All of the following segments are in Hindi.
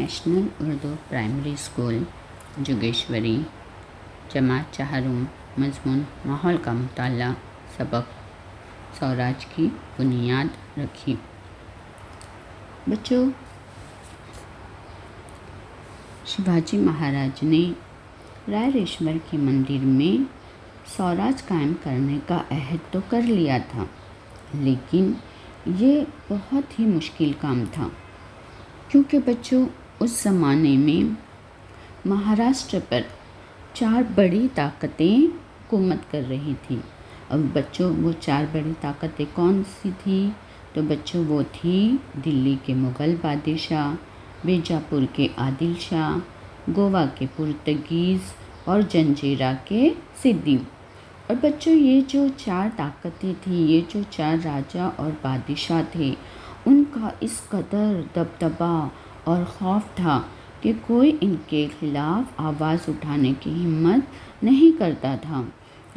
National Urdu primary school Jogeshwari जमात चाहरुम मजमून माहौल का मुताला सबक स्वराज की बुनियाद रखी। बच्चों, शिवाजी महाराज ने रायरेश्वर के मंदिर में स्वराज कायम करने का अहद तो कर लिया था, लेकिन ये बहुत ही मुश्किल काम था, क्योंकि बच्चों उस ज़माने में महाराष्ट्र पर 4 बड़ी ताकतें हुकूमत कर रही थी। अब बच्चों वो 4 बड़ी ताकतें कौन सी थी? तो बच्चों वो थी दिल्ली के मुग़ल बादशाह, बीजापुर के आदिल शाह, गोवा के पुर्तगीज़ और जंजीरा के सिद्दी। और बच्चों ये जो 4 ताकतें थी, ये जो 4 राजा और बादशाह थे, उनका इस कदर दबदबा और खौफ था कि कोई इनके खिलाफ आवाज़ उठाने की हिम्मत नहीं करता था।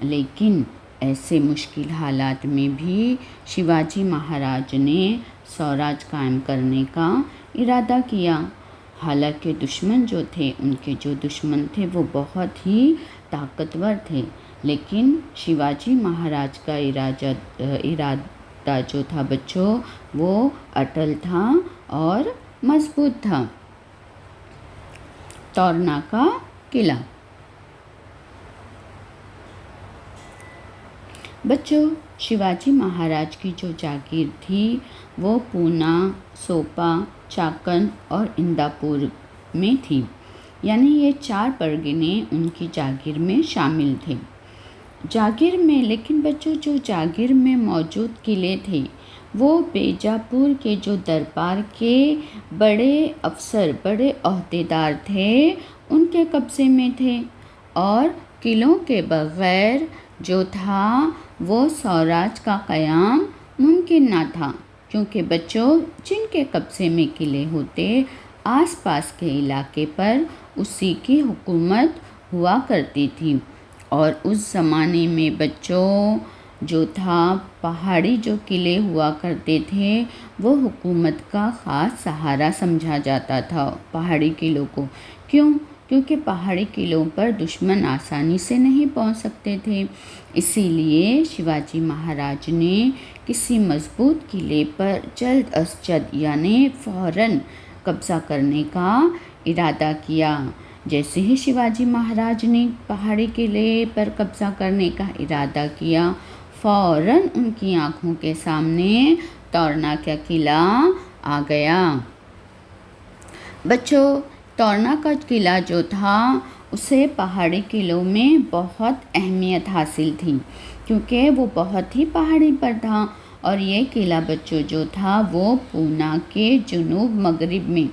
लेकिन ऐसे मुश्किल हालात में भी शिवाजी महाराज ने स्वराज कायम करने का इरादा किया। हालांकि दुश्मन जो थे, उनके जो दुश्मन थे वो बहुत ही ताकतवर थे, लेकिन शिवाजी महाराज का इरादा जो था बच्चों, वो अटल था और मजबूत था। तोरना का किला। बच्चों, शिवाजी महाराज की जो जागीर थी वो पूना, सोपा, चाकन और इंदापुर में थी, यानी ये 4 परगने उनकी जागीर में शामिल थे। जागीर में, लेकिन बच्चों जो जागीर में मौजूद किले थे वो बीजापुर के जो दरबार के बड़े अफसर, बड़े ओहदेदार थे, उनके कब्ज़े में थे। और किलों के बग़ैर जो था वो स्वराज का क़याम मुमकिन ना था, क्योंकि बच्चों जिनके कब्ज़े में किले होते, आसपास के इलाके पर उसी की हुकूमत हुआ करती थी। और उस ज़माने में बच्चों जो था, पहाड़ी जो किले हुआ करते थे वो हुकूमत का ख़ास सहारा समझा जाता था पहाड़ी किलों को। क्यों? क्योंकि पहाड़ी किलों पर दुश्मन आसानी से नहीं पहुंच सकते थे। इसीलिए शिवाजी महाराज ने किसी मज़बूत किले पर जल्द अज जल्द यानी फ़ौरन कब्ज़ा करने का इरादा किया। जैसे ही शिवाजी महाराज ने पहाड़ी किले पर कब्ज़ा करने का इरादा किया, फ़ौरन उनकी आँखों के सामने तोरना का किला आ गया। बच्चों, तोरना का किला जो था उसे पहाड़ी किलों में बहुत अहमियत हासिल थी, क्योंकि वो बहुत ही पहाड़ी पर था। और ये किला बच्चों जो था वो पूना के जुनूब मगरिब में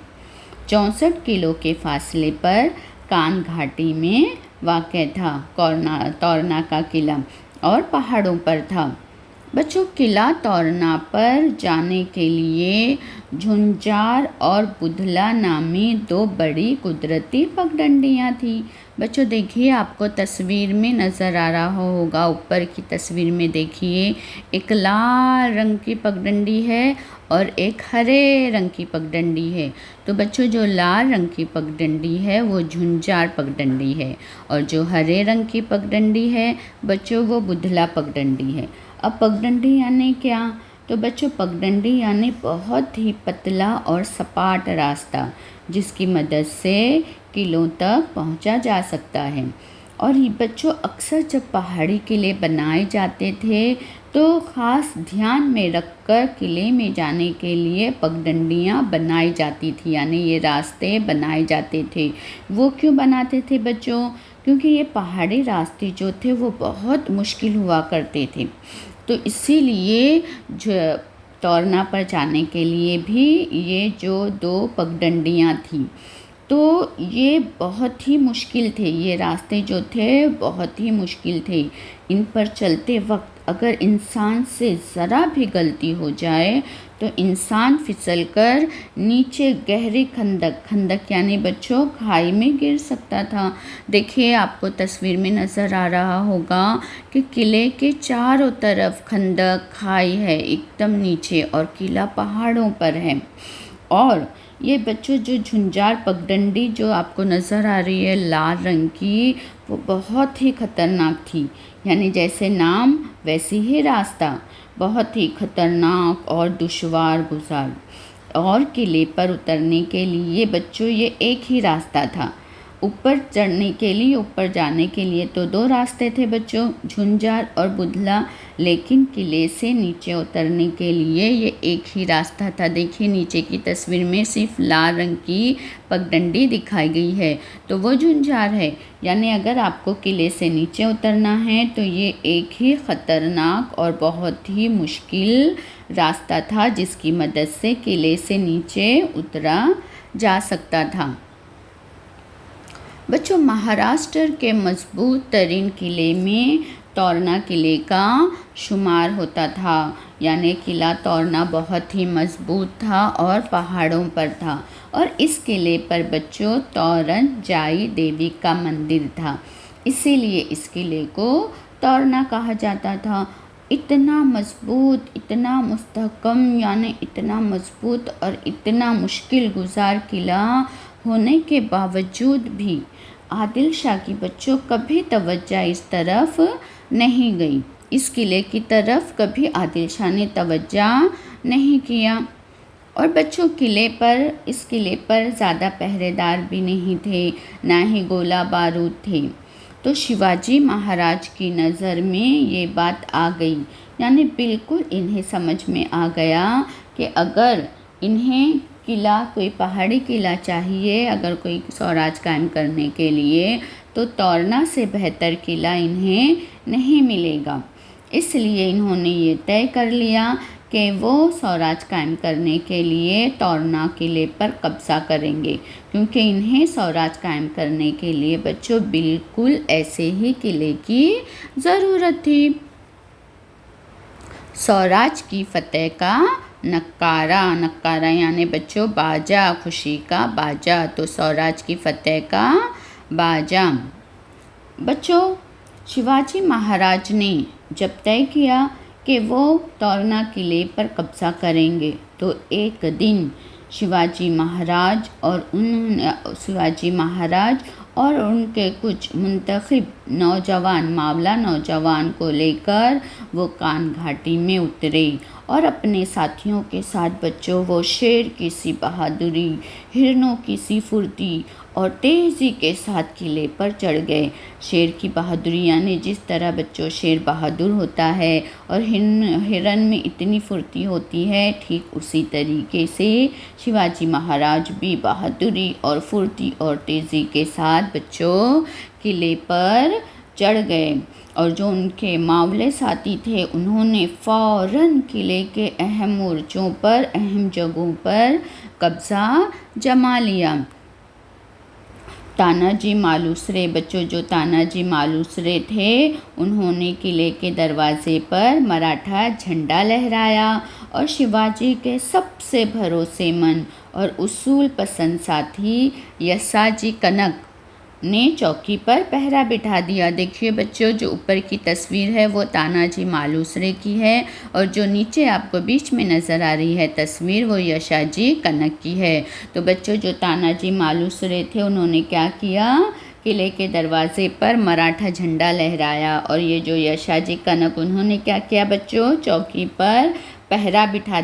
64 किलो के फासले पर कान घाटी में वाक़ था। तोरना का किला और पहाड़ों पर था। बच्चों, किला तोरना पर जाने के लिए झुंझार और बुधला नामी 2 बड़ी कुदरती पगडंडियाँ थी। बच्चों देखिए, आपको तस्वीर में नज़र आ रहा होगा, ऊपर की तस्वीर में देखिए, एक लाल रंग की पगडंडी है और एक हरे रंग की पगडंडी है। तो बच्चों जो लाल रंग की पगडंडी है वो झुंझार पगडंडी है, और जो हरे रंग की पगडंडी है बच्चों वो बुधला पगडंडी है। अब पगडंडी यानी क्या? तो बच्चों पगडंडी यानी बहुत ही पतला और सपाट रास्ता, जिसकी मदद से किलों तक पहुंचा जा सकता है। और ये बच्चों अक्सर जब पहाड़ी किले बनाए जाते थे तो ख़ास ध्यान में रखकर किले में जाने के लिए पगडंडियाँ बनाई जाती थी, यानी ये रास्ते बनाए जाते थे। वो क्यों बनाते थे बच्चों? क्योंकि ये पहाड़ी रास्ते जो थे वो बहुत मुश्किल हुआ करते थे। तो इसीलिए जो तोरना पर जाने के लिए भी ये जो 2 पगडंडियाँ थी, तो ये बहुत ही मुश्किल थे। ये रास्ते जो थे बहुत ही मुश्किल थे। इन पर चलते वक्त अगर इंसान से ज़रा भी गलती हो जाए तो इंसान फिसलकर नीचे गहरी खंदक यानी बच्चों खाई में गिर सकता था। देखिए, आपको तस्वीर में नज़र आ रहा होगा कि किले के चारों तरफ खंदक खाई है एकदम नीचे, और किला पहाड़ों पर है। और ये बच्चों जो झुंझार पगडंडी जो आपको नज़र आ रही है लाल रंग की, वो बहुत ही खतरनाक थी। यानी जैसे नाम वैसे ही रास्ता, बहुत ही खतरनाक और दुश्वार गुजार। और किले पर उतरने के लिए बच्चों ये एक ही रास्ता था। ऊपर चढ़ने के लिए, ऊपर जाने के लिए तो 2 रास्ते थे बच्चों, झुंझार और बुधला। लेकिन किले से नीचे उतरने के लिए ये एक ही रास्ता था। देखिए नीचे की तस्वीर में सिर्फ लाल रंग की पगडंडी दिखाई गई है, तो वो झुंझार है। यानी अगर आपको किले से नीचे उतरना है तो ये एक ही ख़तरनाक और बहुत ही मुश्किल रास्ता था, जिसकी मदद से किले से नीचे उतरा जा सकता था। बच्चों, महाराष्ट्र के मजबूत तरीन किले में तोरना किले का शुमार होता था। यानी किला तोरना बहुत ही मजबूत था और पहाड़ों पर था। और इस किले पर बच्चों तोरन जाई देवी का मंदिर था, इसीलिए इस किले को तोरना कहा जाता था। इतना मजबूत, इतना मुस्तहकम, यानी इतना मजबूत और इतना मुश्किल गुजार किला होने के बावजूद भी आदिल शाह की बच्चों कभी तवज्जो इस तरफ नहीं गई। इस किले की तरफ कभी आदिल शाह ने तवज्जो नहीं किया। और बच्चों इस किले पर ज़्यादा पहरेदार भी नहीं थे, ना ही गोला बारूद थे। तो शिवाजी महाराज की नज़र में ये बात आ गई। यानी बिल्कुल इन्हें समझ में आ गया कि अगर इन्हें किला, कोई पहाड़ी किला चाहिए, अगर कोई स्वराज कायम करने के लिए, तो तोरना से बेहतर किला इन्हें नहीं मिलेगा। इसलिए इन्होंने ये तय कर लिया कि वो स्वराज कायम करने के लिए तोरना किले पर कब्ज़ा करेंगे, क्योंकि इन्हें स्वराज कायम करने के लिए बच्चों बिल्कुल ऐसे ही किले की ज़रूरत थी। स्वराज की फतेह का नक्कारा यानी बच्चों बाजा, खुशी का बाजा, तो स्वराज की फतेह का बाजा। बच्चों, शिवाजी महाराज ने जब तय किया कि वो तोरना किले पर कब्ज़ा करेंगे, तो एक दिन शिवाजी महाराज और उनके कुछ मुंतखब नौजवान, मावला नौजवान को लेकर वो कान घाटी में उतरे और अपने साथियों के साथ बच्चों वो शेर की सी बहादुरी, हिरनों की सी फुर्ती और तेज़ी के साथ किले पर चढ़ गए। शेर की बहादुरी यानी जिस तरह बच्चों शेर बहादुर होता है और हिरन में इतनी फुर्ती होती है, ठीक उसी तरीके से शिवाजी महाराज भी बहादुरी और फुर्ती और तेज़ी के साथ बच्चों किले पर चढ़ गए। और जो उनके मावले साथी थे, उन्होंने फ़ौरन किले के अहम मोर्चों पर, अहम जगहों पर कब्ज़ा जमा लिया। तानाजी मालुसरे, बच्चों जो तानाजी मालुसरे थे, उन्होंने किले के दरवाजे पर मराठा झंडा लहराया और शिवाजी के सबसे भरोसेमंद और उसूल पसंद साथी यसाजी कनक ने चौकी पर पहरा बिठा दिया। देखिए बच्चों, जो ऊपर की तस्वीर है वो तानाजी मालुसरे की है और जो नीचे आपको बीच में नज़र आ रही है तस्वीर, वो यसाजी कनक की है। तो बच्चों, जो तानाजी मालुसरे थे, उन्होंने क्या किया, किले के दरवाजे पर मराठा झंडा लहराया। और ये जो यसाजी कनक, उन्होंने क्या किया बच्चों, चौकी पर पहरा बिठा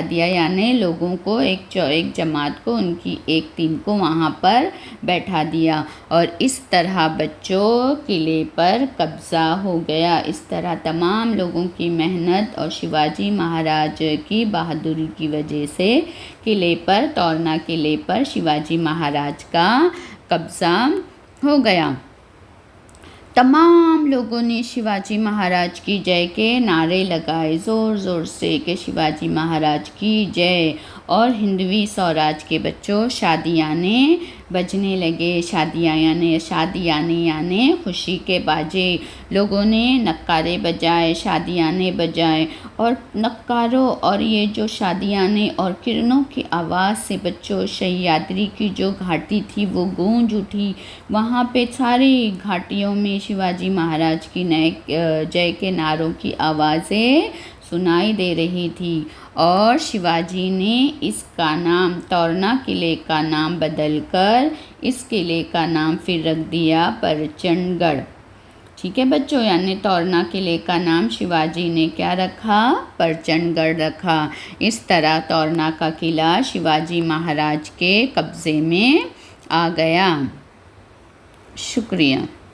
दिया यानी लोगों को एक जमात को, उनकी एक टीम को वहाँ पर बैठा दिया। और इस तरह बच्चों किले पर कब्ज़ा हो गया। इस तरह तमाम लोगों की मेहनत और शिवाजी महाराज की बहादुरी की वजह से तोरना किले पर शिवाजी महाराज का कब्ज़ा हो गया। तमाम लोगों ने शिवाजी महाराज की जय के नारे लगाए ज़ोर ज़ोर से कि शिवाजी महाराज की जय। और हिंदवी स्वराज के बच्चों शादियाने बजने लगे। शादियाने यानी खुशी के बाजे। लोगों ने नक्कारे बजाए, शादियाने बजाए और नक्कारों और ये जो शादियाने और किरणों की आवाज़ से बच्चों सह्याद्री की जो घाटी थी वो गूंज उठी। वहाँ पे सारी घाटियों में शिवाजी महाराज की जय के नारों की आवाज़ें सुनाई दे रही थी। और शिवाजी ने इसका नाम, तोरना किले का नाम बदलकर इस किले का नाम फिर रख दिया परचंडगढ़। ठीक है बच्चों, यानी तोरना किले का नाम शिवाजी ने क्या रखा? परचंडगढ़ रखा। इस तरह तोरना का किला शिवाजी महाराज के कब्जे में आ गया। शुक्रिया।